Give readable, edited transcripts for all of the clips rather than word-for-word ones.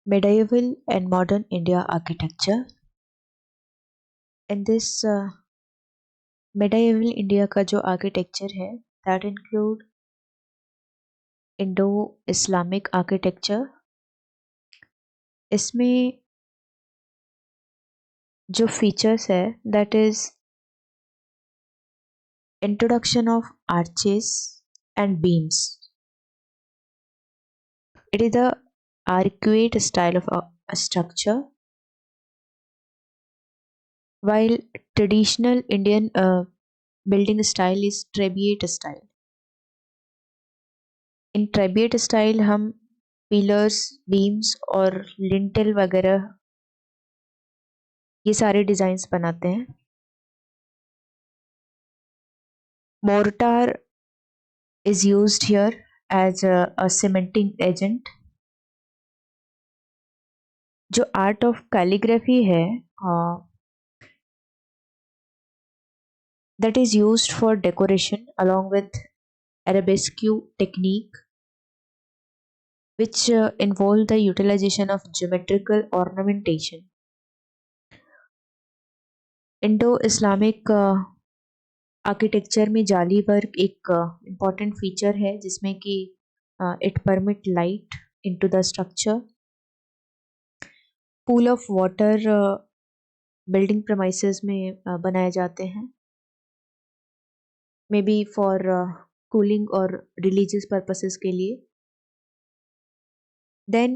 Medieval and modern India architecture. In this medieval India का जो architecture है, that include Indo-Islamic architecture. इसमें जो features है, that is introduction of arches and beams. It is the arcuate style of a structure, while traditional Indian building style is Trabeate style. In trabeate style हम pillars beams और lintel वगैरह ये सारे designs बनाते हैं. Mortar is used here as a cementing agent. जो art of calligraphy है that is used for decoration along with arabesque technique which involve the utilization of geometrical ornamentation. Indo Islamic architecture में jali work एक important feature है जिसमें कि it permit light into the structure. Pool of water building premises में बनाए जाते हैं, maybe for cooling और रिलीजियस पर्पसेस के लिए. Then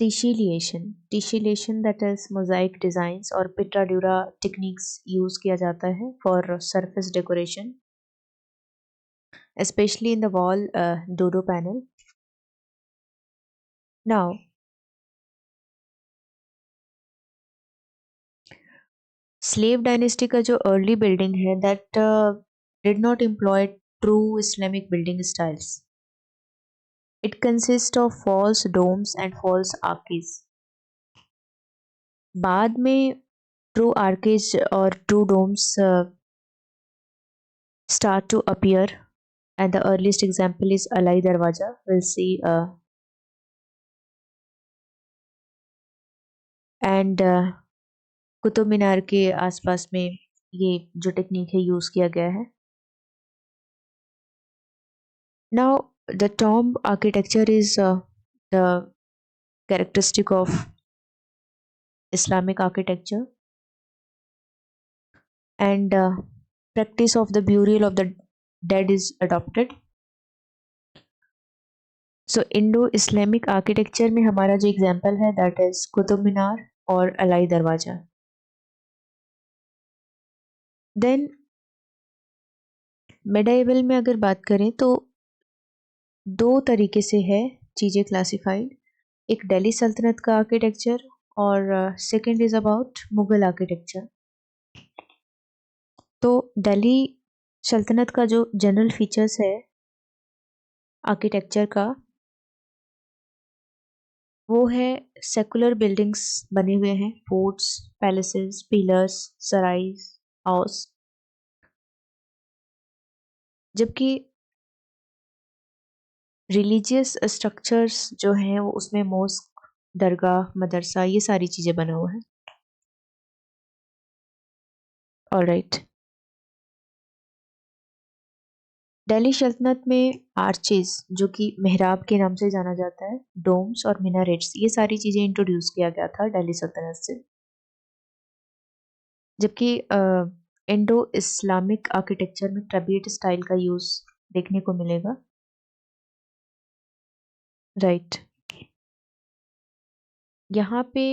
tessellation that is mosaic designs और पिटाड्यूरा टेक्निक्स यूज किया जाता है for surface decoration, especially in the wall dodo panel. Now, slave dynasty का जो अर्ली बिल्डिंग है that did not employ true Islamic building styles. It consist of false domes and false arcades. बाद में true arcades और true domes start to appear, and the earliest example is Alai Darwaja. We'll see and Qutub Minar के आसपास में ये जो technique है use किया गया है. Now the tomb architecture is the characteristic of Islamic architecture, and practice of the burial of the dead is adopted. So Indo-Islamic architecture में हमारा जो एग्जाम्पल है दैट इज कुतुब मीनार और अलाई दरवाजा. देन मेडाइवल में अगर बात करें तो दो तरीके से है चीज़ें क्लासिफाइड. एक दिल्ली सल्तनत का आर्किटेक्चर और second is about Mughal architecture. तो दिल्ली सल्तनत का जो जनरल फीचर्स है आर्किटेक्चर का वो है सेकुलर बिल्डिंग्स बने हुए हैं, फोर्ट्स, पैलेसेस, पिलर्स, सराइज, हाउस. जबकि रिलीजियस स्ट्रक्चर्स जो हैं वो उसमें मॉस्क, दरगाह, मदरसा ये सारी चीज़ें बना हुआ है. ऑलराइट. दिल्ली सल्तनत में आर्चेस जो कि मेहराब के नाम से जाना जाता है, डोम्स और मिनारेट्स ये सारी चीज़ें इंट्रोड्यूस किया गया था दिल्ली सल्तनत से. जबकि इंडो इस्लामिक आर्किटेक्चर में ट्रेबिएट स्टाइल का यूज़ देखने को मिलेगा. राइट. यहाँ पे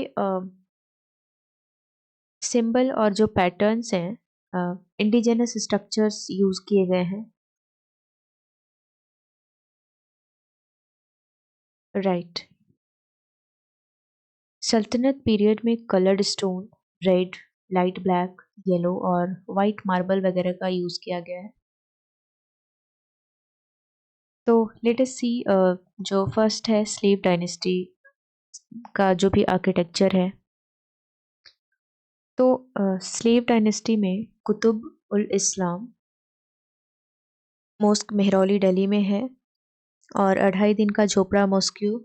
सिंबल और जो पैटर्न्स हैं इंडिजिनस स्ट्रक्चर्स यूज़ किए गए हैं. राइट. सल्तनत पीरियड में coloured stone, red, light black, yellow और वाइट मार्बल वगैरह का यूज़ किया गया है. तो लेट अस सी जो फर्स्ट है स्लेव डायनेस्टी का जो भी आर्किटेक्चर है. तो स्लेव डायनेस्टी में कुतुब उल इस्लाम मॉस्क मेहरौली दिल्ली में है और 2.5 Din ka Jhonpra mosque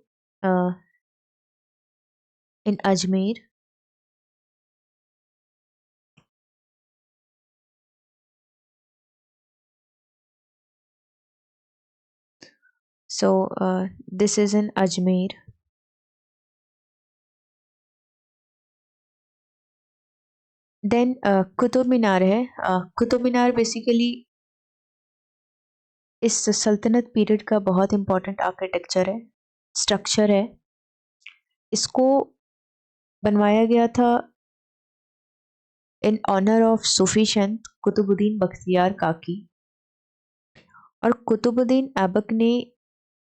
in Ajmer. So this is in Ajmer. Then Qutub Minar है. कुतुब मीनार बेसिकली इस सल्तनत पीरियड का बहुत इंपॉर्टेंट आर्किटेक्चर है, स्ट्रक्चर है. इसको बनवाया गया था इन ऑनर ऑफ सूफी संत कुतुबुद्दीन बख्तियार काकी. और कुतुबुद्दीन ऐबक ने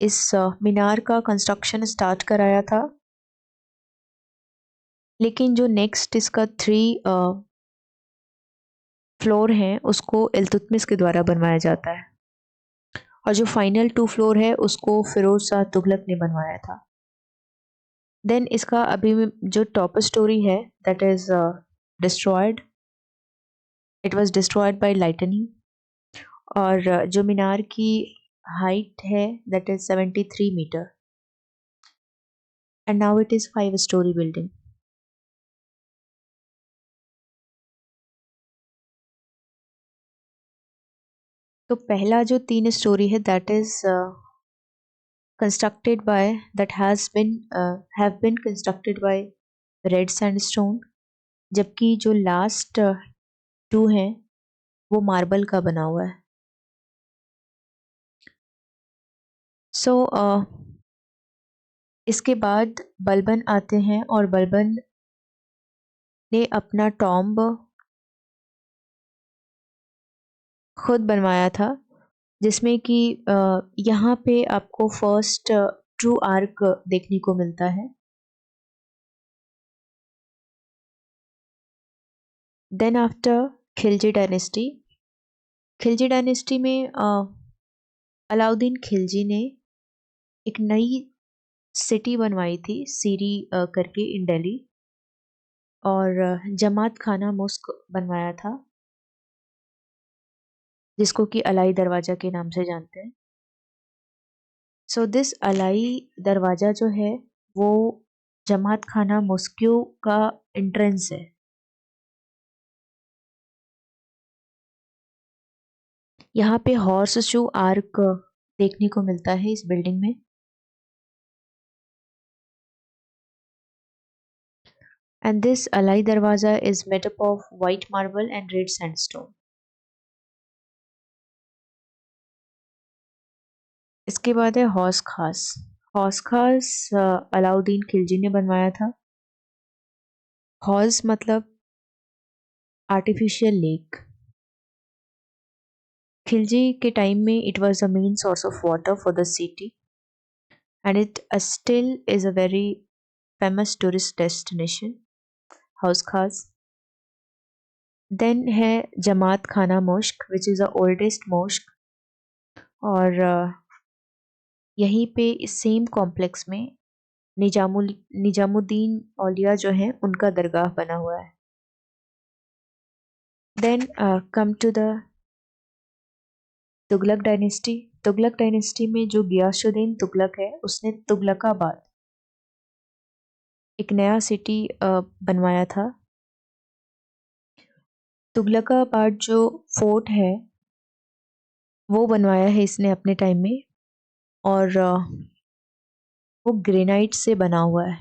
इस मीनार का कंस्ट्रक्शन स्टार्ट कराया था. लेकिन जो नेक्स्ट इसका 3 फ्लोर हैं उसको इल्तुतमिश के द्वारा बनवाया जाता है, और जो फाइनल 2 फ्लोर है उसको फिरोज शाह तुगलक ने बनवाया था. देन इसका अभी जो टॉप स्टोरी है that is destroyed. It was destroyed by lightning. और जो मीनार की हाइट है that is 73 metre, and now it is 5 story building. तो पहला जो 3 स्टोरी है that is constructed by that has been have been constructed by red sandstone, जबकि जो लास्ट 2 हैं वो मार्बल का बना हुआ है. सो इसके बाद बलबन आते हैं, और बलबन ने अपना टॉम्ब खुद बनवाया था, जिसमें कि यहाँ पे आपको फर्स्ट ट्रू आर्क देखने को मिलता है. Then after Khilji dynasty. Khilji dynasty में अलाउद्दीन खिलजी ने एक नई सिटी बनवाई थी सीरी करके इन दिल्ली, और जमात खाना मॉस्क बनवाया था, जिसको कि अलाई दरवाज़ा के नाम से जानते हैं. सो दिस अलाई दरवाज़ा जो है वो जमात खाना मॉस्क्यू का एंट्रेंस है. यहाँ पे हॉर्स शू आर्क देखने को मिलता है इस बिल्डिंग में. एंड दिस अलाई दरवाज़ा is made up of white marble and red sandstone. इसके बाद है हौस खास. हौस खास अलाउद्दीन खिलजी ने बनवाया था. हौस मतलब आर्टिफिशियल लेक. खिलजी के टाइम में it was a main source of water for the city, and it still is a very famous tourist destination, Hauz Khas. Then है Jamat Khana mosque which is the oldest mosque, और यहीं पे इस सेम कॉम्प्लेक्स में निजामुद्दीन औलिया जो हैं उनका दरगाह बना हुआ है. Then come to the Tughlaq dynasty. Tughlaq dynasty में जो गियासुद्दीन तुगलक है उसने तुगलकाबाद एक नया सिटी बनवाया था. तुगलकाबाद जो फोर्ट है वो बनवाया है इसने अपने टाइम में, और वो ग्रेनाइट से बना हुआ है.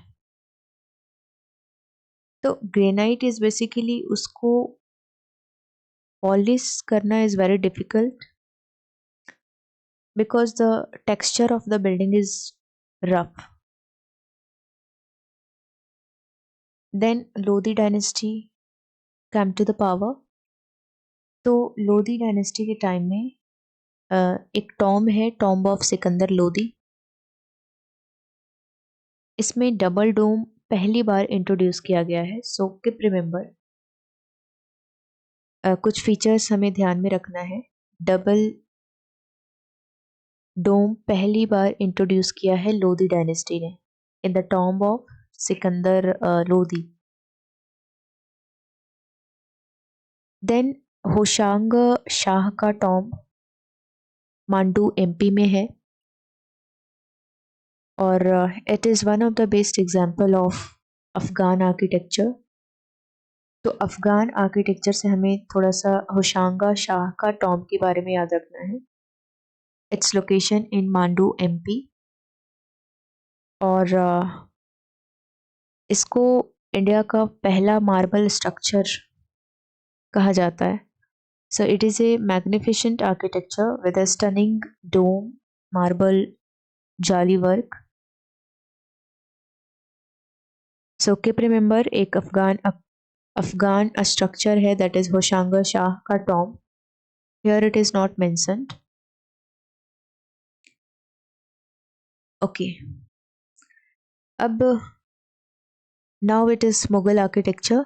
तो ग्रेनाइट इज बेसिकली उसको पॉलिश करना is very difficult because the texture of the building is rough. Then Lodi dynasty came to the power. तो लोधी डायनेस्टी के टाइम में एक टॉम्ब है, टॉम्ब ऑफ सिकंदर लोधी. इसमें डबल डोम पहली बार इंट्रोड्यूस किया गया है. सो कीप रिमेंबर कुछ फीचर्स हमें ध्यान में रखना है. डबल डोम पहली बार इंट्रोड्यूस किया है लोधी डायनेस्टी ने in the tomb of Sikandar Lodi. Then Hoshang Shah का टॉम्ब मांडू एमपी में है, और it is one of the best example of Afghan architecture. तो अफगान आर्किटेक्चर से हमें थोड़ा सा होशांगा शाह का टॉम्ब के बारे में याद रखना है। Its location in Mandu MP, और इसको इंडिया का पहला मार्बल स्ट्रक्चर कहा जाता है। So it is a magnificent architecture with a stunning dome, marble, jali work. So keep remember, एक अफगान स्ट्रक्चर है दैट इज होशांगा शाह का tomb. Here it is not mentioned. Okay, अब now it is Mughal architecture.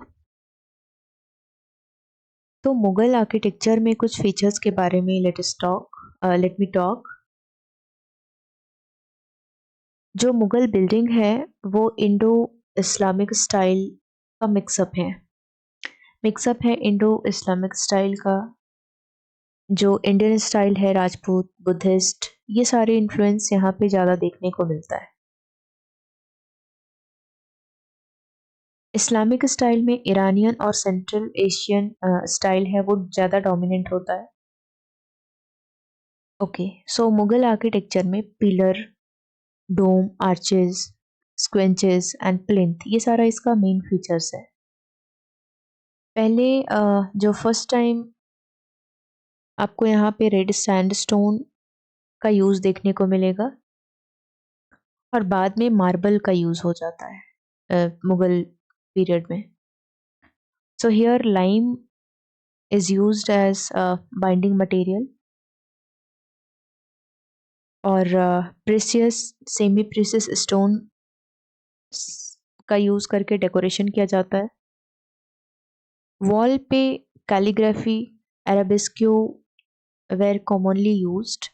तो Mughal architecture में कुछ फीचर्स के बारे में लेट मी टॉक। जो मुगल बिल्डिंग है वो इंडो इस्लामिक स्टाइल का मिक्सअप है इंडो इस्लामिक स्टाइल का। जो इंडियन स्टाइल है, राजपूत, बुद्धिस्ट, ये सारे इन्फ्लुएंस यहाँ पे ज़्यादा देखने को मिलता है। इस्लामिक स्टाइल में ईरानियन और सेंट्रल एशियन स्टाइल है वो ज़्यादा डोमिनेंट होता है। ओके, सो मुगल आर्किटेक्चर में pillar, dome, arches, squinches and plinth, ये सारा इसका मेन फीचर्स है। पहले जो फर्स्ट टाइम आपको यहाँ पे रेड सैंडस्टोन का यूज़ देखने को मिलेगा, और बाद में मार्बल का यूज़ हो जाता है मुगल पीरियड में। So here lime is used as binding material, और प्रेशियस, सेमी प्रेशियस स्टोन का यूज़ करके डेकोरेशन किया जाता है। वॉल पे calligraphy, arabesque were commonly used.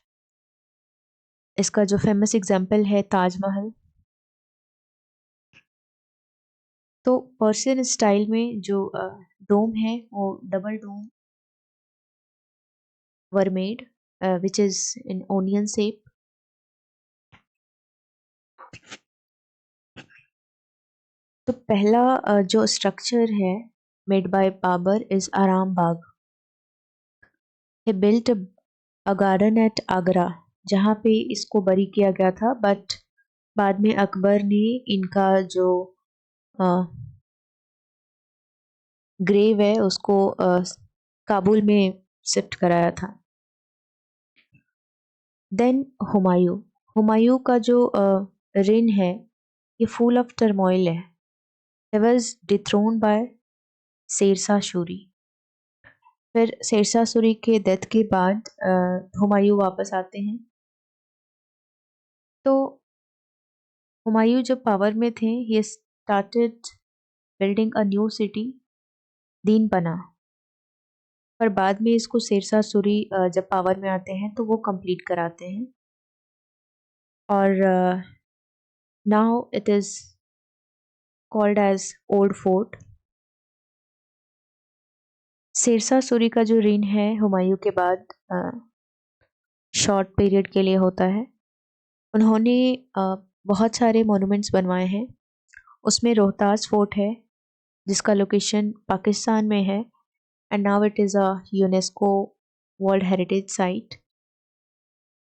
इसका जो फेमस एग्जाम्पल है ताजमहल। तो पर्शियन स्टाइल में जो डोम है वो double dome were made which is in onion shape. तो पहला जो स्ट्रक्चर है made by Babur is Aram Bagh. He built a garden at Agra, जहाँ पे इसको बरी किया गया था, बट बाद में अकबर ने इनका जो ग्रेव है उसको काबुल में शिफ्ट कराया था। देन हुमायूं। हुमायूं का जो रेन है ये फुल ऑफ टर्मोइल है। He was dethroned by Shershah Suri. फिर शेरशाह सूरी के डेथ के बाद हुमायूं वापस आते हैं। तो हुमायूं जब पावर में थे, ये started building a new city, दीन पना। पर बाद में इसको शेरशाह सूरी जब पावर में आते हैं तो वो कंप्लीट कराते हैं, और now it is called as Old Fort. Sher Shah Suri का जो रेन है हुमायूं के बाद शॉर्ट पीरियड के लिए होता है। उन्होंने बहुत सारे मॉन्यूमेंट्स बनवाए हैं। उसमें रोहतास फोर्ट है जिसका लोकेशन पाकिस्तान में है, and now it is a UNESCO world heritage site.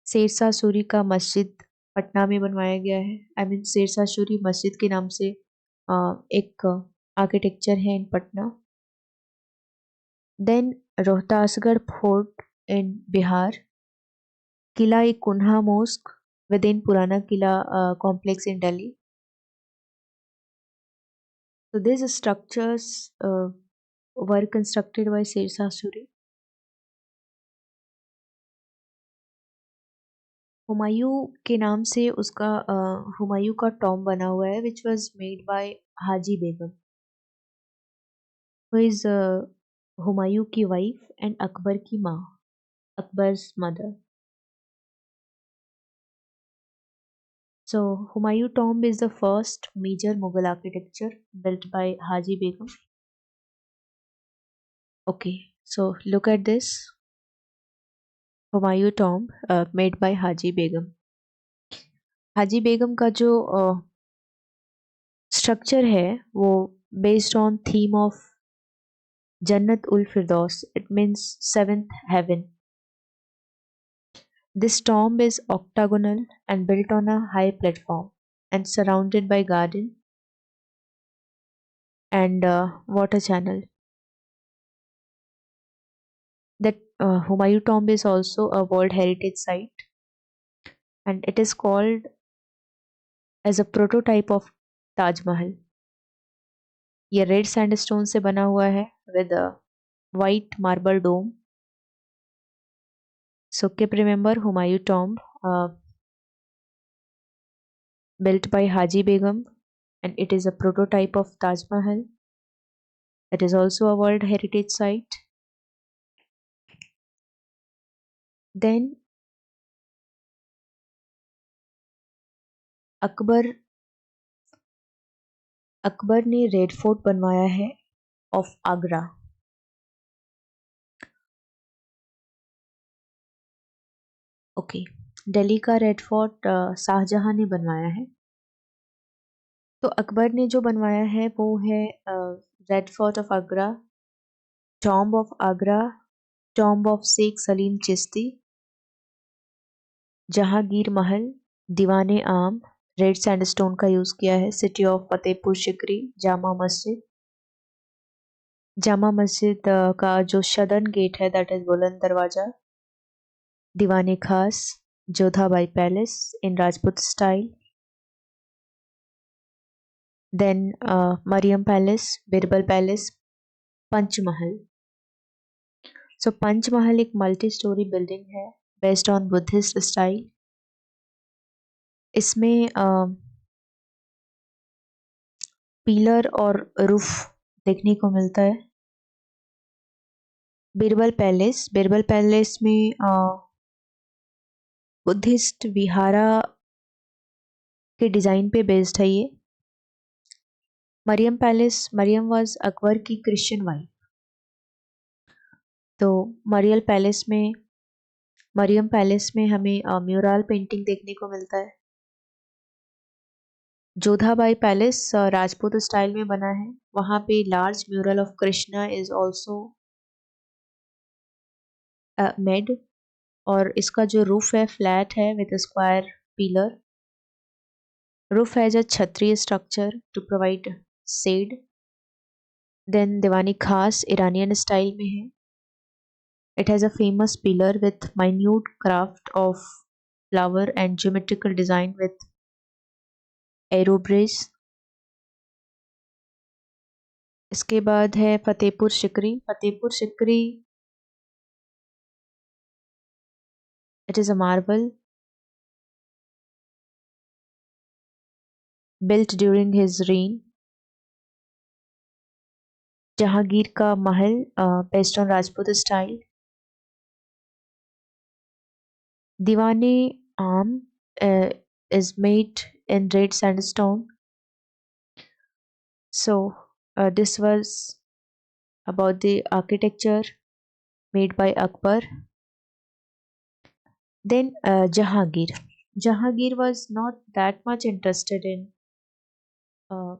Sher Shah Suri का मस्जिद पटना में बनवाया गया है। आई मीन शेरशाह सूरी मस्जिद के नाम से एक आर्किटेक्चर है in Patna. Then Rohtasgarh fort in Bihar, Qila e Kuhna mosque within Purana Qila complex in Delhi. So these structures were constructed by Shershah Suri. Humayun के नाम से उसका हुमायूं का टॉम्ब बना हुआ है which was made by Haji Begum, who is Humayun की वाइफ एंड अकबर की माँ, Akbar's mother. So Humayun tomb is the first major Mughal architecture built by Haji Begum. Okay, so look at this Humayun tomb made by Haji Begum. हाजी बेगम का जो structure है वो based on theme of Jannat ul Firdaus. It means seventh heaven. This tomb is octagonal and built on a high platform and surrounded by garden and water channel. That Humayun tomb is also a World Heritage Site, and it is called as a prototype of Taj Mahal. ये red sandstone से बना हुआ है with a white marble dome. So keep remember Humayun tomb built by Haji Begum, and it is a prototype of Taj Mahal. It is also a World Heritage Site. Then Akbar Akbar ने red fort बनवाया है of Agra. Okay, Delhi का red fort Shahjahan ने बनवाया है. तो अकबर ने जो बनवाया है वो है red fort of Agra, tomb of Agra, tomb of Sheikh Salim Chishti, Jahangir Mahal, Diwane Aam. Red sandstone का यूज किया है. City of Fatehpur Sikri, Jama Masjid. जामा मस्जिद का जो सदर्न गेट है that is Buland Darwaza. Diwane Khas, Jodhabai palace in Rajput style. Then Mariam palace, Birbal palace, Panchmahal. So Panchmahal एक मल्टी स्टोरी बिल्डिंग है बेस्ड ऑन बुद्धिस्ट स्टाइल. इसमें पिलर और रूफ देखने को मिलता है. बिरबल पैलेस में बुद्धिस्ट विहारा के डिजाइन पे बेस्ड है ये. मरियम वाज अकबर की क्रिश्चियन वाइफ. तो मरियम पैलेस में हमें म्यूरल पेंटिंग देखने को मिलता है. जोधाबाई पैलेस राजपूत स्टाइल में बना है. वहां पे large mural of Krishna is also made. और इसका जो रूफ है फ्लैट है with square pillar. Roof has a chhatri structure to provide shade. Then Diwani Khas Iranian style में है. It has a famous pillar with minute craft of flower and geometrical design with arrow bridge. इसके बाद है Fatehpur Sikri. It is a marble built during his reign. Jahangir का महल based on Rajput style. दीवाने आम is made in red sandstone. So this was about the architecture made by Akbar. Then Jahangir. Jahangir was not that much interested in uh,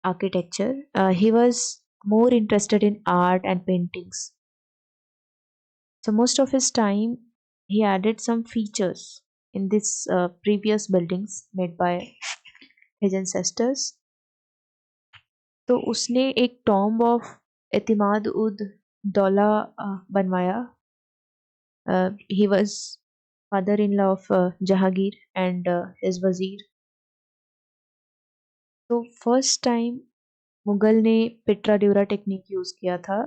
architecture. He was more interested in art and paintings. So most of his time he added some features in these previous buildings made by his ancestors. तो उसने एक tomb of एतिमाद ud Daula बनवाया. He was father-in-law of Jahangir and his wazir. तो first time Mughal ने pietra dura technique use किया था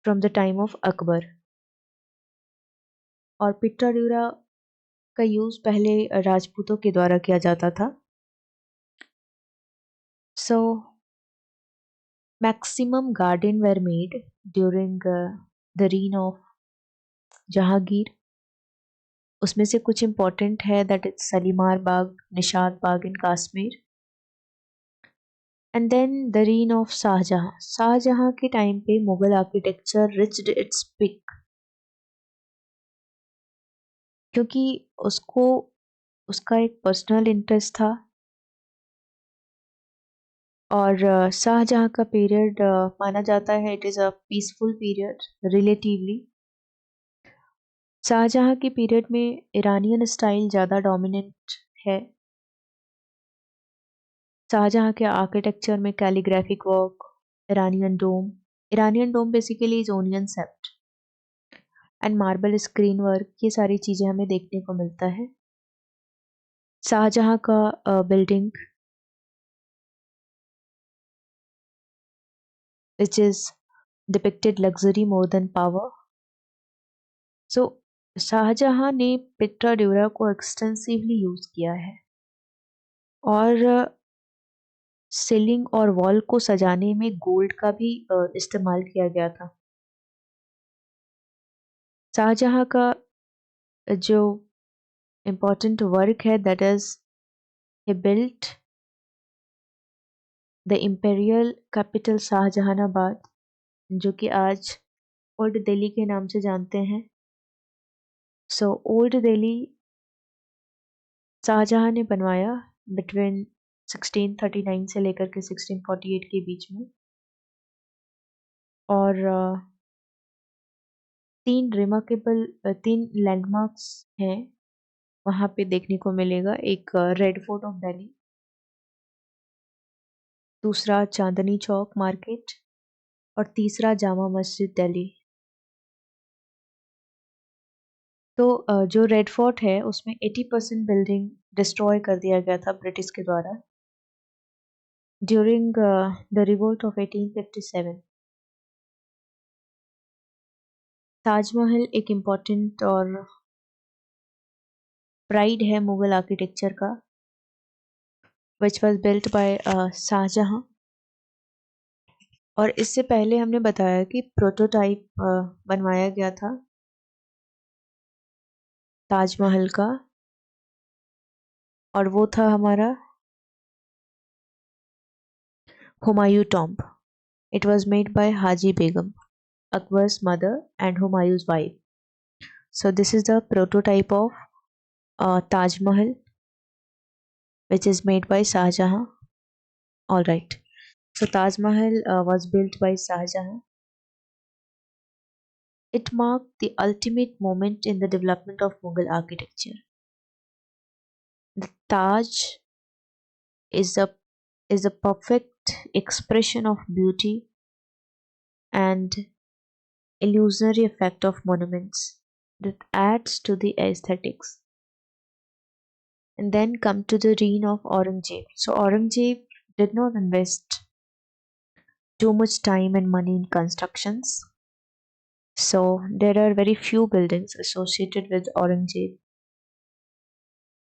from the time of Akbar. और पिट्रा dura का यूज पहले राजपूतों के द्वारा किया जाता था. So maximum garden were made during the reign of Jahangir. उसमें से कुछ इम्पोर्टेंट है that is Shalimar Bagh, Nishat Bagh in Kashmir. And then the reign of Shahjahan. Shahjahan के टाइम पे Mughal architecture reached its peak, क्योंकि उसको उसका एक पर्सनल इंटरेस्ट था और शाहजहाँ का पीरियड माना जाता है it is a peaceful period relatively. Shah Jahan के पीरियड में ईरानियन स्टाइल ज़्यादा डोमिनेंट है। शाहजहाँ के आर्किटेक्चर में calligraphic work, Iranian dome basically is onion shaped and marble screen work, ये सारी चीज़ें हमें देखने को मिलता है। शाहजहाँ का building which is depicted luxury more than power. So Shah Jahan ने पिट्रा ड्यूरा को एक्सटेंसिवली यूज किया है और सीलिंग और वॉल को सजाने में गोल्ड का भी इस्तेमाल किया गया था। शाहजहाँ का जो इम्पोर्टेंट वर्क है that is he built the imperial capital Shahjahanabad, जो कि आज ओल्ड दिल्ली के नाम से जानते हैं। सो ओल्ड दिल्ली शाहजहाँ ने बनवाया बिटवीन 1639 से लेकर के 1648 के बीच में। और तीन लैंडमार्क्स हैं वहाँ पे देखने को मिलेगा। एक रेड फोर्ट ऑफ दिल्ली, दूसरा चांदनी चौक मार्केट और तीसरा जामा मस्जिद दिल्ली। तो जो रेड फोर्ट है उसमें 80% बिल्डिंग डिस्ट्रॉय कर दिया गया था ब्रिटिश के द्वारा during the revolt of 1857। Taj Mahal एक इम्पॉर्टेंट और प्राइड है मुगल आर्किटेक्चर का, which was built by Shah Jahan. और इससे पहले हमने बताया कि प्रोटोटाइप बनवाया गया था ताजमहल का, और वो था हमारा Humayun tomb. It was made by Haji Begum, Akbar's mother and Humayun's wife. So this is the prototype of Taj Mahal, which is made by Shah Jahan. All right. So Taj Mahal was built by Shah Jahan. It marked the ultimate moment in the development of Mughal architecture. The Taj is a perfect expression of beauty and illusionary effect of monuments that adds to the aesthetics. And then come to the reign of Aurangzeb. So Aurangzeb did not invest too much time and money in constructions. So there are very few buildings associated with Aurangzeb.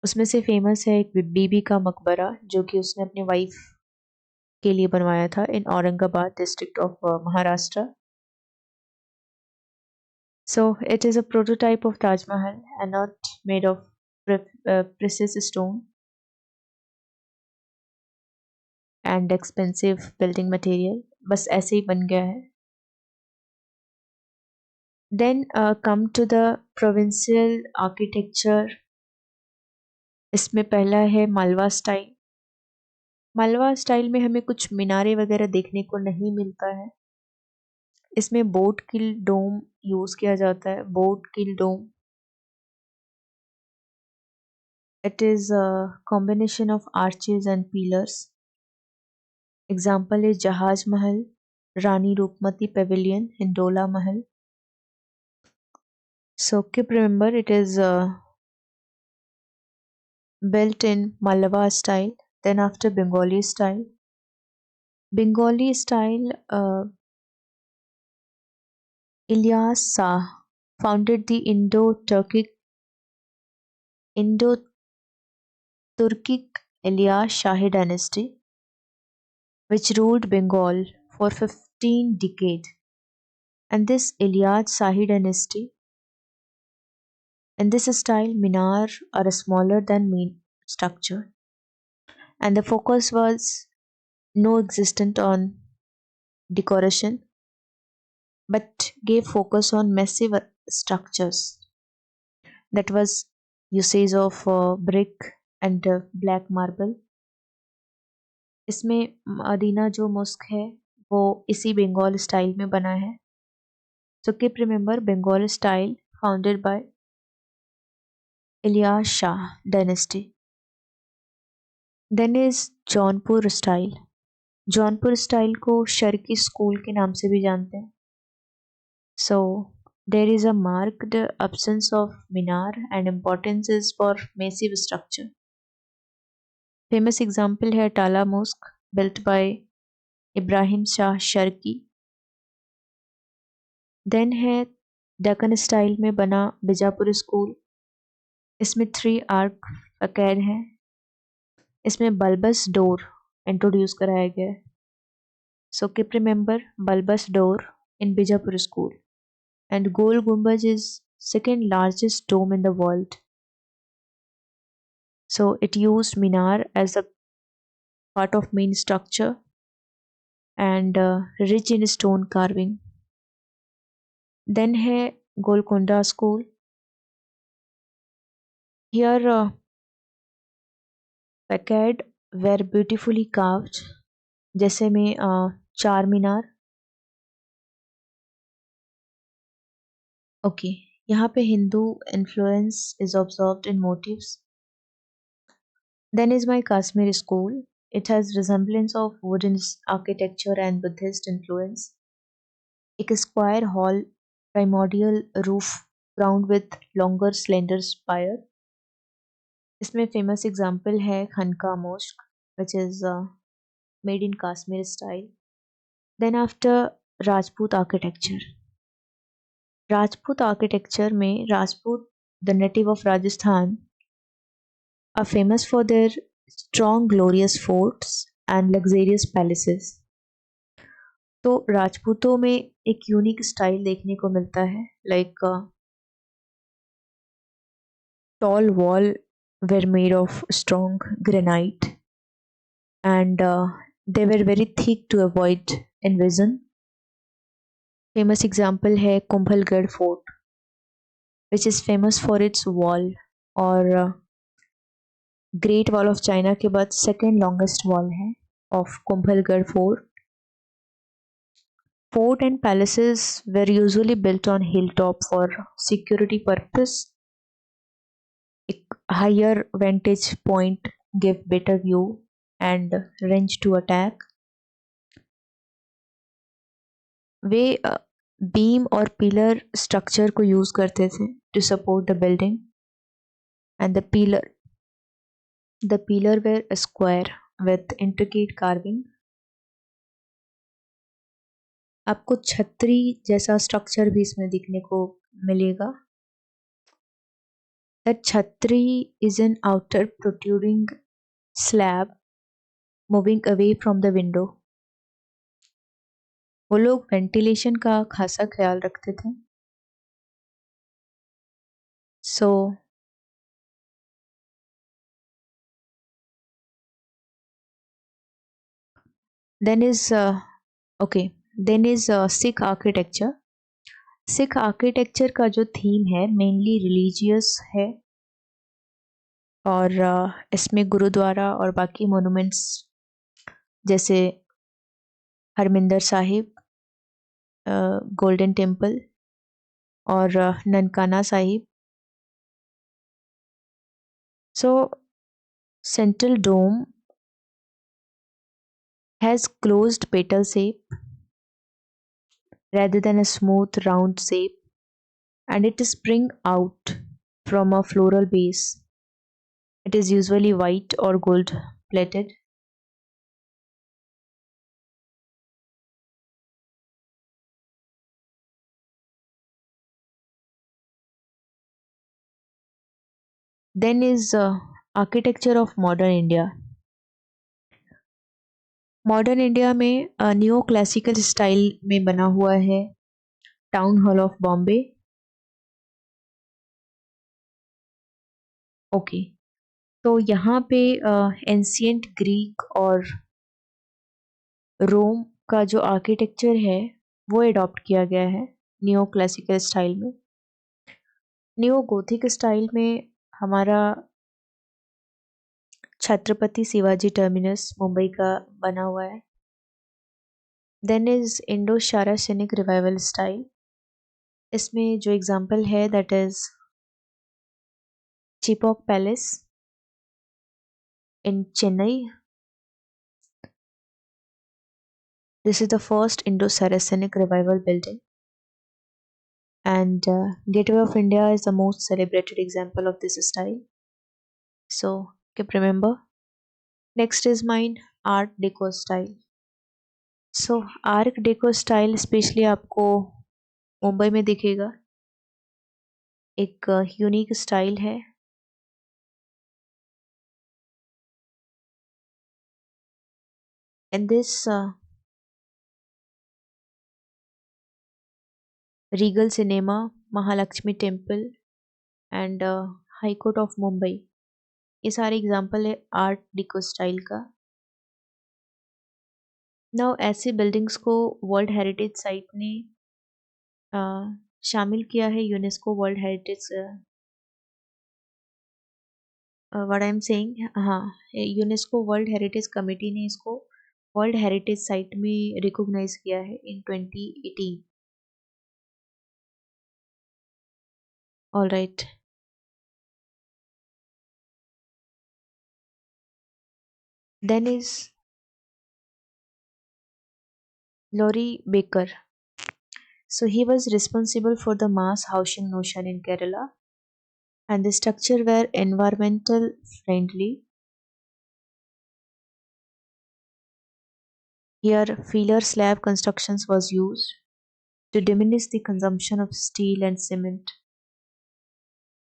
उसमें से famous है एक बीबी का मकबरा जो कि उसने अपनी वाइफ के लिए बनवाया था in Aurangabad district of Maharashtra. So it is a prototype of Taj Mahal and not made of precious stone and expensive building material. बस ऐसे ही बन गया है. Then come to the provincial architecture. इसमें पहला है मालवा स्टाइल. मालवा स्टाइल में हमें कुछ मीनारे वगैरह देखने को नहीं मिलता है. इसमें बोट किल डोम यूज किया जाता है. Boat keel dome, it is a combination of arches and pillars. Example is Jahaj Mahal, Rani Rupmati Pavilion, Hindola Mahal. So keep remember it is built in Malwa style, then after Bengali style. Bengali style, Ilyas Shah founded the Indo-Turkic Ilyas Shahi dynasty, which ruled Bengal for 15 decades. And this Ilyas Shahi dynasty, in this style, minar are smaller than main structure, and the focus was no existent on decoration, but gave focus on massive structures. That was usage of brick and black marble. इसमें Medina जो mask है वो इसी Bengal style में बना है. So keep remember Bengal style founded by Ilyas Shah dynasty. Then is Jaunpur style. Jaunpur style को Sharki school के नाम से भी जानते हैं. So there is a marked absence of minar and importance is for massive structure. Famous example है टाला mosque built by Ibrahim Shah Sharqi. Then है दक्कन स्टाइल में बना बीजापुर स्कूल. इसमें 3 आर्क फकैड हैं. इसमें बल्बस डोर इंट्रोड्यूस कराया गया है. So keep remember bulbous dome in Bijapur school. And Gol Gumbaz is second largest dome in the world. So it used minar as a part of main structure and rich in stone carving. Then है Golconda School. Here facade were beautifully carved, जैसे में चार मीनार. Okay यहाँ पे Hindu influence is observed in motifs. Then is my Kashmir school. It has resemblance of wooden architecture and Buddhist influence. एक square hall, primordial roof crowned with longer slender spire. इसमें famous example है खनका mask which is made in Kashmir style. Then after Rajput architecture. Rajput architecture में Rajput, the native of Rajasthan, are famous for their strong glorious forts and luxurious palaces. तो राजपूतों में एक unique style देखने को मिलता है. Like tall wall were made of strong granite and they were very thick to avoid invasion. Famous example है Kumbhalgarh fort which is famous for its wall और ग्रेट वॉल ऑफ चाइना के बाद second longest wall है of Kumbhalgarh fort. Fort and palaces were usually built on hilltop for security purpose. A higher vantage point gave better view and range to attack. They beam और pillar structure को use करते थे to support the building and the pillar were square with intricate carving. आपको छतरी जैसा structure भी इसमें दिखने को मिलेगा. The chhatri is an outer protruding slab moving away from the window. वो लोग वेंटिलेशन का खासा ख्याल रखते थे. So then is Sikh architecture. Sikh architecture का जो थीम है मेनली रिलीजियस है और इसमें गुरुद्वारा और बाकी मोनूमेंट्स जैसे हरमिंदर साहिब, गोल्डन टेम्पल और Nankana Sahib. So central dome has closed petal shape rather than a smooth round shape and it spring out from a floral base. It is usually white or gold plated. Then is architecture of modern India. Modern India में न्यो classical style में बना हुआ है town hall of Bombay. Okay तो यहाँ पे ancient Greek और रोम का जो आर्किटेक्चर है वो अडॉप्ट किया गया है न्यो क्लासिकल स्टाइल में. न्यो गोथिक स्टाइल में हमारा छत्रपति शिवाजी टर्मिनस मुंबई का बना हुआ है. Then is Indo Saracenic revival style. इसमें जो एग्जाम्पल है that is Chepauk palace in Chennai. This is the first Indo-Saracenic revival building, and Gateway of India is the most celebrated example of this style. So keep remember. Next is mine Art Deco style. So Art Deco style especially आपको मुंबई में दिखेगा. एक unique style है. In this Regal Cinema, Mahalakshmi Temple and High Court of Mumbai, ये सारे example है art deco style का. Now ऐसे बिल्डिंग्स को वर्ल्ड हेरिटेज साइट ने शामिल किया है UNESCO world heritage. What I am saying, हाँ, यूनेस्को वर्ल्ड हेरिटेज कमेटी ने इसको वर्ल्ड हेरिटेज साइट में रिकॉग्नाइज किया है in 2018. All right. Then is Laurie Baker. So he was responsible for the mass housing notion in Kerala, and the structure were environmental friendly. Here, filler slab constructions was used to diminish the consumption of steel and cement.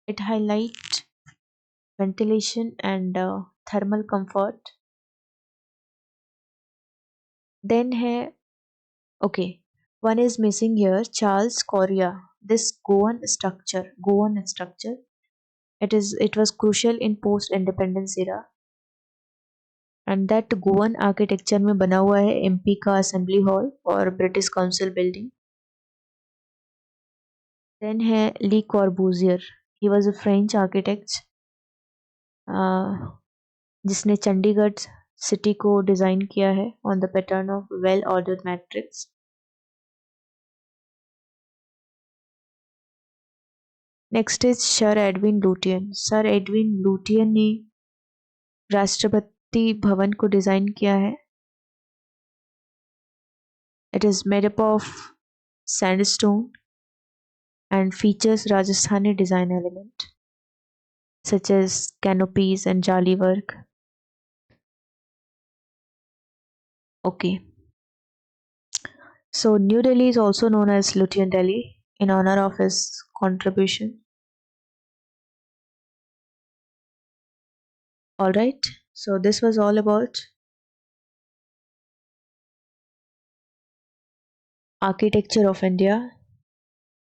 It highlights ventilation and thermal comfort. Then hai, okay, one is missing here, Charles Correa. This Goan structure, it was crucial in post-independence era, and that Goan architecture में बना हुआ है MP का assembly hall और British council building. Then है Le Corbusier. He was a French architect जिसने Chandigarh city को design किया है on the pattern of well ordered matrix. Next is sir Edwin Lutyens. Sir Edwin Lutyens ने राष्ट्रपति भवन को design किया है. It is made up of sandstone and features Rajasthani design element such as canopies and jali work. Okay, so New Delhi is also known as Lutyens Delhi in honor of his contribution. All right, so this was all about architecture of India.